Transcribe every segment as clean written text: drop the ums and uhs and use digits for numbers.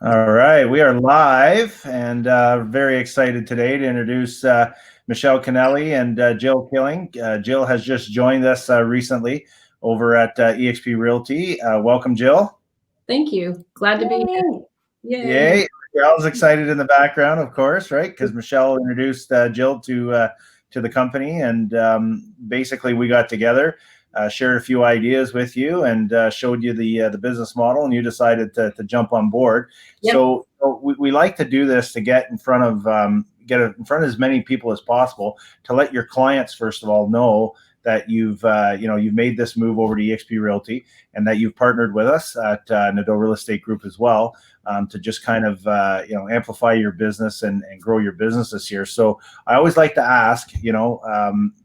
All right, we are live and very excited today to introduce Michelle Kennelly and Jill Killing. Jill has just joined us recently over at eXp Realty. Welcome, Jill. Thank you. Glad to be here. Yay. Michelle's excited in the background, of course, right? Because Michelle introduced Jill to the company, and basically we got together, shared a few ideas with you, and showed you the business model, and you decided to jump on board. Yep. So we like to do this to get in front of as many people as possible, to let your clients first of all know that you've made this move over to eXp Realty, and that you've partnered with us at Nadeau Real Estate Group as well, to just kind of amplify your business and grow your business this year. So I always like to ask,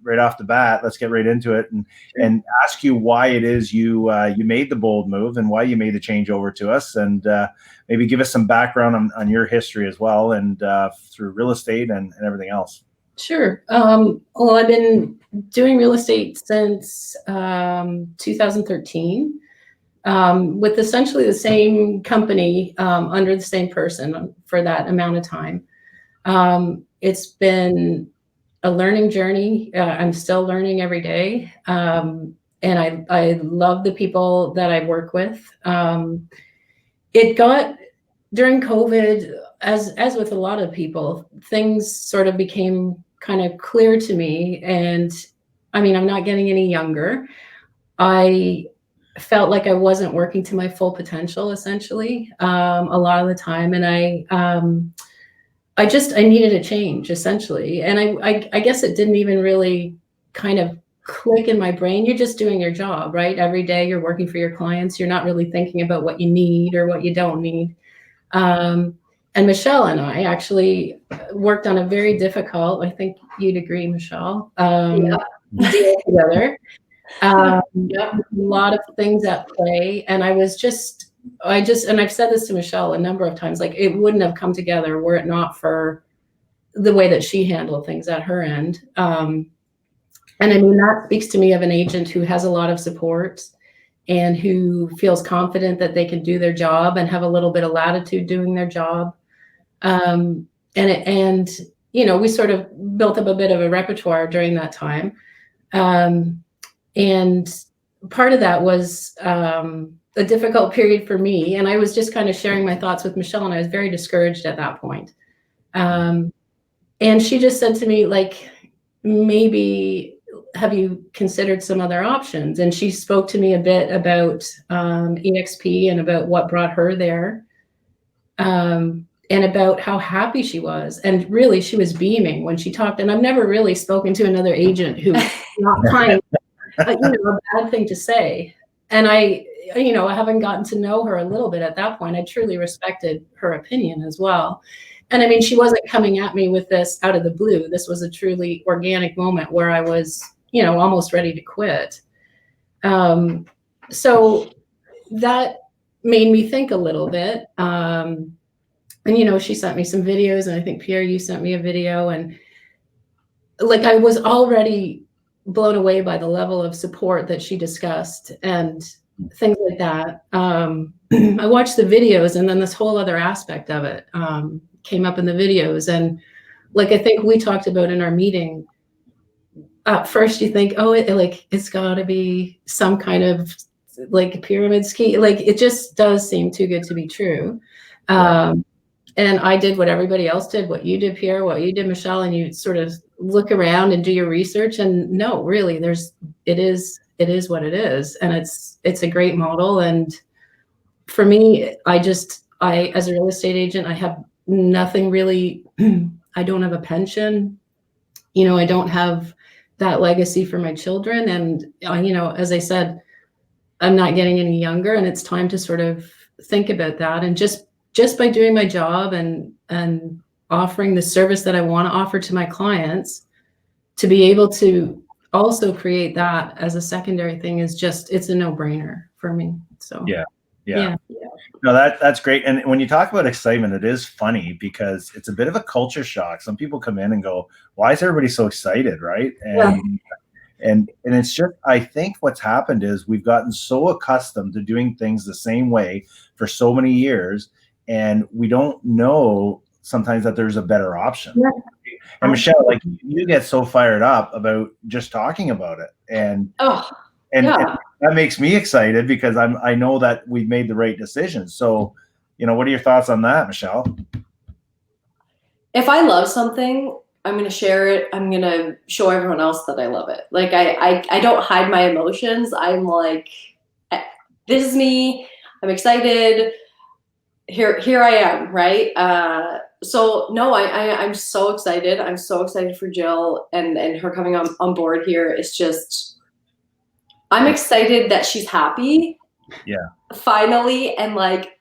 right off the bat, let's get right into it, and ask you why it is you made the bold move and why you made the change over to us, and maybe give us some background on your history as well, and through real estate and everything else. Sure. Well, I've been doing real estate since 2013, with essentially the same company under the same person for that amount of time. It's been a learning journey. I'm still learning every day, and I love the people that I work with. It got during COVID, as with a lot of people, things sort of became kind of clear to me. And I mean, I'm not getting any younger. I felt like I wasn't working to my full potential, essentially, a lot of the time. And I needed a change, essentially. And I guess it didn't even really kind of click in my brain. You're just doing your job, right? Every day you're working for your clients. You're not really thinking about what you need or what you don't need. And Michelle and I actually worked on a very difficult, I think you'd agree, Michelle, deal together. A lot of things at play. And and I've said this to Michelle a number of times, like, it wouldn't have come together were it not for the way that she handled things at her end. And I mean, that speaks to me of an agent who has a lot of support and who feels confident that they can do their job and have a little bit of latitude doing their job. We sort of built up a bit of a repertoire during that time. And part of that was a difficult period for me. And I was just kind of sharing my thoughts with Michelle, and I was very discouraged at that point. And she just said to me, like, maybe have you considered some other options? And she spoke to me a bit about eXp and about what brought her there, and about how happy she was. And really, she was beaming when she talked. And I've never really spoken to another agent who's not kind a bad thing to say. And I haven't gotten to know her a little bit at that point. I truly respected her opinion as well. And I mean, she wasn't coming at me with this out of the blue. This was a truly organic moment where I was, almost ready to quit. So that made me think a little bit. And, she sent me some videos, and I think, Pierre, you sent me a video, and like, I was already blown away by the level of support that she discussed and things like that. I watched the videos, and then this whole other aspect of it came up in the videos. And like, I think we talked about in our meeting, at first you think, oh, it's gotta be some kind of like pyramid scheme. Like, it just does seem too good to be true. And I did what everybody else did, what you did, Pierre, what you did, Michelle, and you sort of look around and do your research. And no, really, it is what it is. And it's a great model. And for me, I as a real estate agent, I have nothing really. I don't have a pension. I don't have that legacy for my children. And, as I said, I'm not getting any younger, and it's time to sort of think about that. And just by doing my job and offering the service that I want to offer to my clients, to be able to also create that as a secondary thing it's a no-brainer for me. So yeah. No, that's great. And when you talk about excitement, it is funny because it's a bit of a culture shock. Some people come in and go, why is everybody so excited, right? And it's just, I think what's happened is we've gotten so accustomed to doing things the same way for so many years. and we don't know sometimes that there's a better option. Yeah. And Michelle, like, you get so fired up about just talking about it, and and that makes me excited because I know that we've made the right decision. So, what are your thoughts on that, Michelle? If I love something, I'm going to share it. I'm going to show everyone else that I love it. Like I don't hide my emotions. I'm like, this is me. I'm excited. Here I am. Right. So no, I'm so excited. I'm so excited for Jill and her coming on board here. It's just, I'm excited that she's happy. Yeah. Finally, and like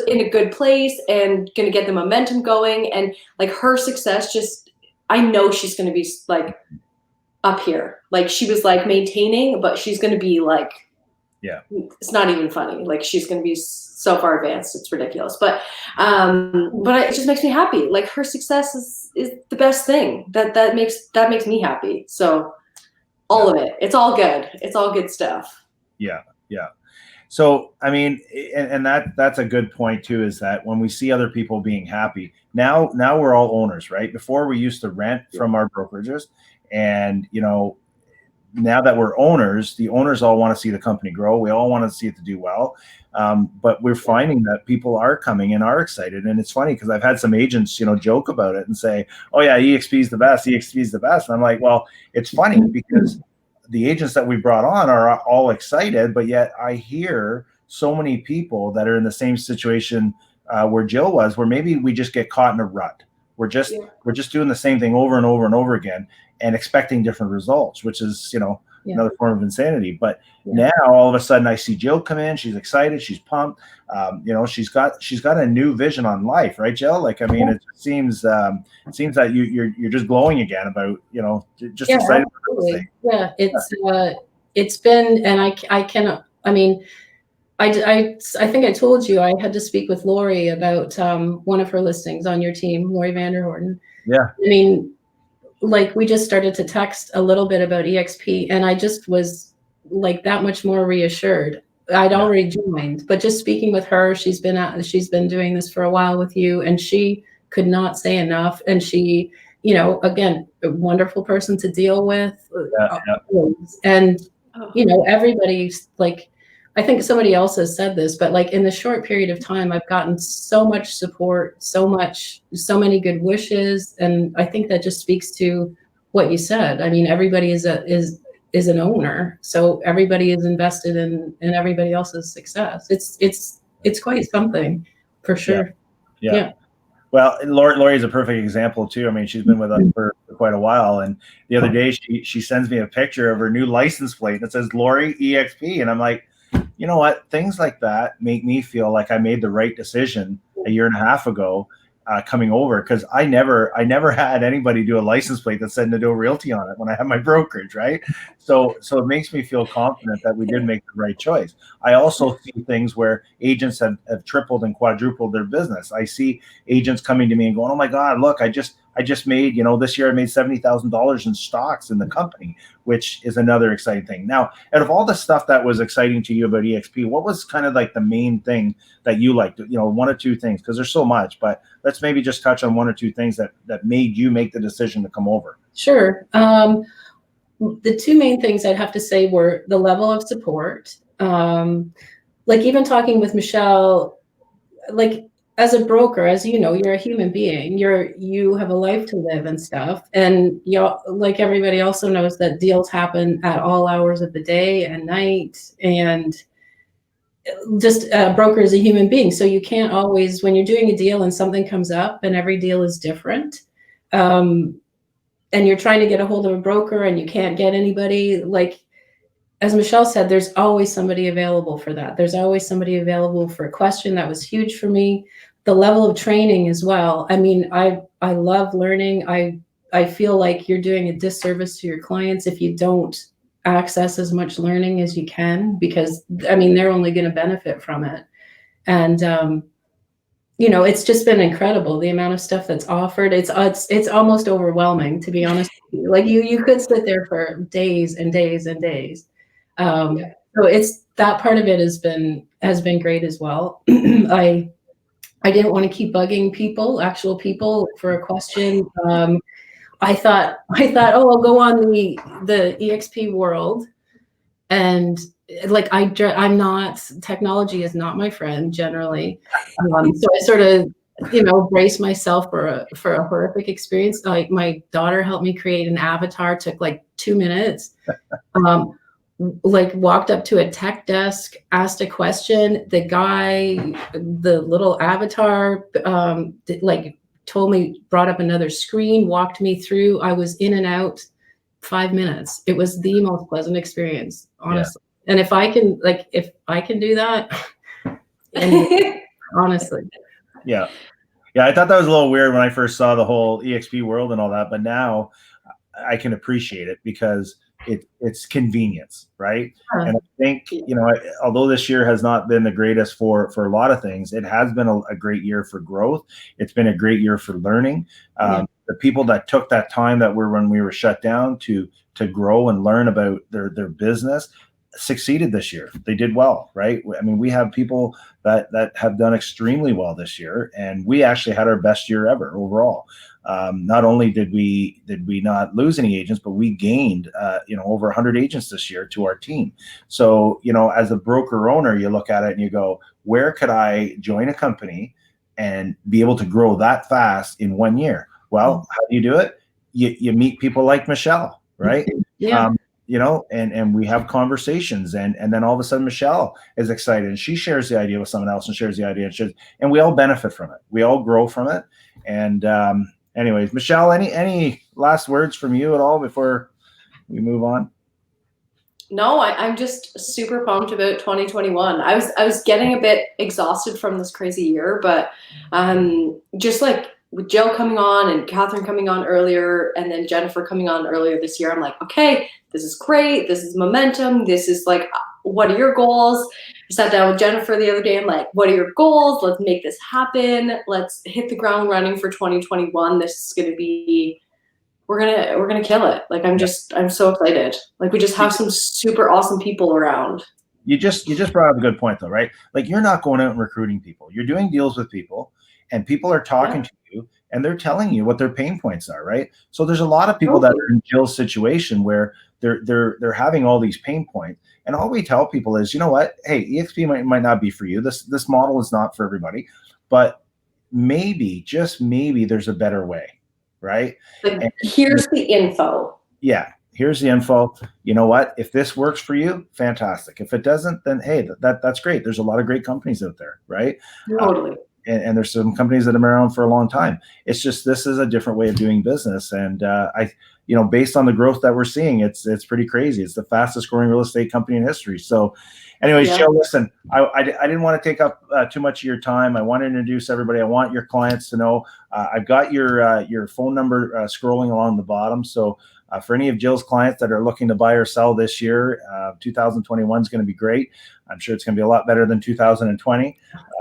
in a good place and gonna get the momentum going, and like her success, just I know she's gonna be like up here. Like she was like maintaining, but she's gonna be like, yeah, it's not even funny. Like she's gonna be so far advanced, it's ridiculous. But it just makes me happy. Like her success is the best thing. That makes me happy. So all of it. It's all good. It's all good stuff. Yeah. So, I mean, and that's a good point too, is that when we see other people being happy, now we're all owners, right? Before we used to rent from our brokerages, and, now that we're owners, the owners all want to see the company grow. We all want to see it to do well. But we're finding that people are coming and are excited. And it's funny because I've had some agents, joke about it and say, oh yeah, EXP is the best. EXP is the best. And I'm like, well, it's funny because the agents that we brought on are all excited, but yet I hear so many people that are in the same situation where Jill was, where maybe we just get caught in a rut. We're just doing the same thing over and over and over again and expecting different results, which is, another form of insanity. But now all of a sudden I see Jill come in, she's excited, she's pumped. She's got a new vision on life, right, Jill? Like, I mean, it seems that you're just glowing again about, just excited about this thing. Yeah, it's been, and I cannot, I mean, I think I told you I had to speak with Lori about one of her listings on your team, Lori Vanderhorten. Yeah. I mean, like we just started to text a little bit about EXP, and I just was like that much more reassured. I'd already joined, but just speaking with her, she's been doing this for a while with you, and she could not say enough. And she, again, a wonderful person to deal with. And everybody's like, I think somebody else has said this, but like in the short period of time, I've gotten so much support, so many good wishes. And I think that just speaks to what you said. I mean, everybody is an owner. So everybody is invested in everybody else's success. It's quite something for sure. Yeah. Well, Lori is a perfect example too. I mean, she's been with us for quite a while. And the other day she sends me a picture of her new license plate that says Lori EXP. And I'm like, you know what? Things like that make me feel like I made the right decision a year and a half ago coming over, because I never had anybody do a license plate that said Nadeau Realty on it when I had my brokerage, right? So it makes me feel confident that we did make the right choice. I also see things where agents have tripled and quadrupled their business. I see agents coming to me and going, oh my God, look, I just made, this year I made $70,000 in stocks in the company, which is another exciting thing. Now, out of all the stuff that was exciting to you about EXP, what was kind of like the main thing that you liked? One or two things, because there's so much, but let's maybe just touch on one or two things that made you make the decision to come over. Sure. The two main things I'd have to say were the level of support. Like even talking with Michelle, like, as a broker, as you know, you're a human being. You have a life to live and stuff. And like everybody also knows that deals happen at all hours of the day and night. And just a broker is a human being. So you can't always, when you're doing a deal and something comes up, and every deal is different, and you're trying to get a hold of a broker and you can't get anybody, like, as Michelle said, there's always somebody available for that. There's always somebody available for a question. That was huge for me. The level of training as well. I mean, I love learning. I feel like you're doing a disservice to your clients if you don't access as much learning as you can, because I mean, they're only going to benefit from it. And it's just been incredible, the amount of stuff that's offered. It's almost overwhelming, to be honest with you. Like you could sit there for days and days and days. So it's that part of it has been great as well. I didn't want to keep bugging people, actual people, for a question. I thought, oh, I'll go on the EXP world, and like I'm not, technology is not my friend generally. So I sort of, brace myself for a horrific experience. Like my daughter helped me create an avatar, took like 2 minutes. Like walked up to a tech desk, asked a question. The guy, the little avatar, like told me, brought up another screen, walked me through. I was in and out 5 minutes. It was the most pleasant experience, honestly. Yeah. And if I can do that, honestly. Yeah. I thought that was a little weird when I first saw the whole EXP world and all that, but now I can appreciate it because it's convenience, right? And I think, although this year has not been the greatest for a lot of things, it has been a great year for growth. It's been a great year for learning. The people that took that time when we were shut down to grow and learn about their business succeeded this year. They did well, right? I mean, we have people that have done extremely well this year, and we actually had our best year ever overall. Not only did we not lose any agents, but we gained over 100 agents this year to our team. So as a broker owner, you look at it and you go, where could I join a company and be able to grow that fast in 1 year? Well, how do you do it? You meet people like Michelle, right? Yeah. And we have conversations, and then all of a sudden Michelle is excited and she shares the idea with someone else and shares the idea, and we all benefit from it. We all grow from it. And anyways, Michelle, any last words from you at all before we move on? No, I'm just super pumped about 2021. I was getting a bit exhausted from this crazy year, but just like with Jill coming on and Catherine coming on earlier, and then Jennifer coming on earlier this year, I'm like, okay, this is great. This is momentum. This is like, what are your goals? I sat down with Jennifer the other day. I'm like, what are your goals? Let's make this happen. Let's hit the ground running for 2021. This is going to be, we're going to kill it. Like, I'm so excited. Like, we just have some super awesome people around. You just brought up a good point though, right? Like, you're not going out and recruiting people. You're doing deals with people, and people are talking to you, and they're telling you what their pain points are, right? So there's a lot of people that are in Jill's situation where they're having all these pain points, and all we tell people is, you know what? Hey, EXP might not be for you. This model is not for everybody, but maybe, just maybe, there's a better way, right? Like, here's the info. Yeah. Here's the info. You know what? If this works for you, fantastic. If it doesn't, then hey, that's great. There's a lot of great companies out there, right? Totally. And there's some companies that have been around for a long time. It's just, this is a different way of doing business. And based on the growth that we're seeing, it's pretty crazy. It's the fastest growing real estate company in history. So anyways, Jill, listen, I didn't want to take up too much of your time. I want to introduce everybody. I want your clients to know I've got your phone number scrolling along the bottom. So for any of Jill's clients that are looking to buy or sell this year, 2021 is going to be great. I'm sure it's going to be a lot better than 2020.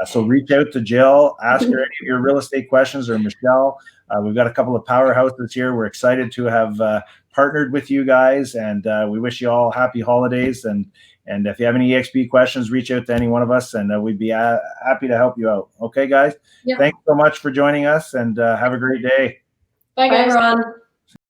So reach out to Jill, ask her any of your real estate questions, or Michelle. We've got a couple of powerhouses here. We're excited to have partnered with you guys, and we wish you all happy holidays. And if you have any EXP questions, reach out to any one of us, and we'd be happy to help you out. Okay, guys? Yeah. Thanks so much for joining us, and have a great day. Bye, guys. Bye, everyone.